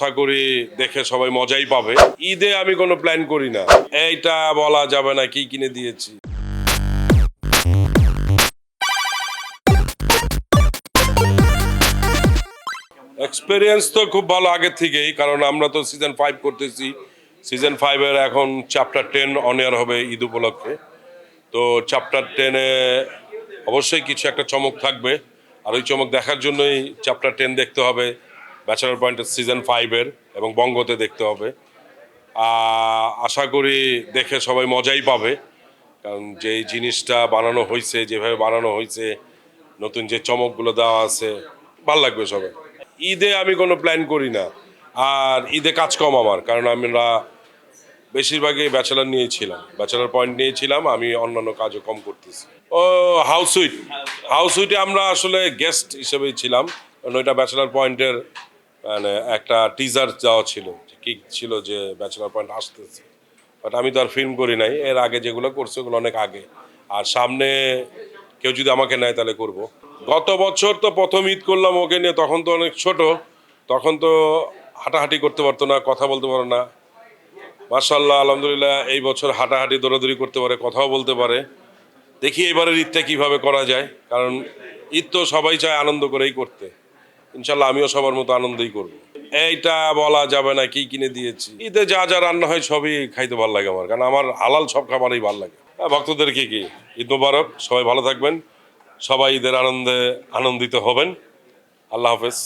আশা করি দেখে সবাই মজাই পাবে। ঈদে আমি কোনো প্ল্যান করি না, এইটা বলা যাবে না কি কিনে দিয়েছি। এক্সপেরিয়েন্স তো খুব ভালো আগের থেকেই, কারণ আমরা তো সিজন 5 করতেছি। সিজন 5-এর এখন চ্যাপ্টার 10 অন এয়ার হবে ঈদ উপলক্ষে। তো চ্যাপ্টার 10-এ অবশ্যই কিছু একটা চমক থাকবে, আর ওই চমক দেখার জন্যই চ্যাপ্টার 10 দেখতে হবে ব্যাচেলর পয়েন্টের সিজন 5-এর, এবং বঙ্গতে দেখতে হবে। আশা করি দেখে সবাই মজাই পাবে, কারণ যেই জিনিসটা বানানো হয়েছে, যেভাবে বানানো হয়েছে, নতুন যে চমকগুলো দেওয়া আছে, ভাল লাগবে সবাই। ঈদে আমি কোনো প্ল্যান করি না, আর ঈদে কাজ কম আমার, কারণ আমরা বেশিরভাগই ব্যাচেলার নিয়েছিলাম, ব্যাচেলার পয়েন্ট নিয়েছিলাম, আমি অন্যান্য কাজও কম করতেছি। ও হাউস সুইটে আমরা আসলে গেস্ট হিসেবেই ছিলাম, কারণ ওইটা ব্যাচেলার পয়েন্টের মানে একটা টিজার দেওয়া ছিল, কি ছিল যে ব্যাচেলার পয়েন্ট আসতেছে, বাট আমি তো আর ফিল্ম করি নাই। এর আগে যেগুলো করছে ওগুলো অনেক আগে, আর সামনে কেউ যদি আমাকে নেয় তাহলে করব। গত বছর তো প্রথম ঈদ করলাম ওকে নিয়ে, তখন তো অনেক ছোট, তখন তো হাঁটাহাঁটি করতে পারতো না, কথা বলতে পারো না। মাশাআল্লাহ, আলহামদুলিল্লাহ, এই বছর হাঁটাহাঁটি দৌড়াদৌড়ি করতে পারে, কথাও বলতে পারে। দেখি এবারের ঈদটা কিভাবে করা যায়, কারণ ঈদ তো সবাই চায় আনন্দ করেই করতে। ইনশাল্লাহ আমিও সবার মতো আনন্দই করব। এইটা বলা যাবে না কি কিনে দিয়েছি। ঈদে যা যা রান্না হয় সবই খাইতে ভালো লাগে আমার, কারণ আমার হালাল সব খাবারই ভালো লাগে। ভক্তদেরকে কি ঈদ মোবারক, সবাই ভালো থাকবেন, সবাই ঈদের আনন্দে আনন্দিত হবেন। আল্লাহ হাফেজ।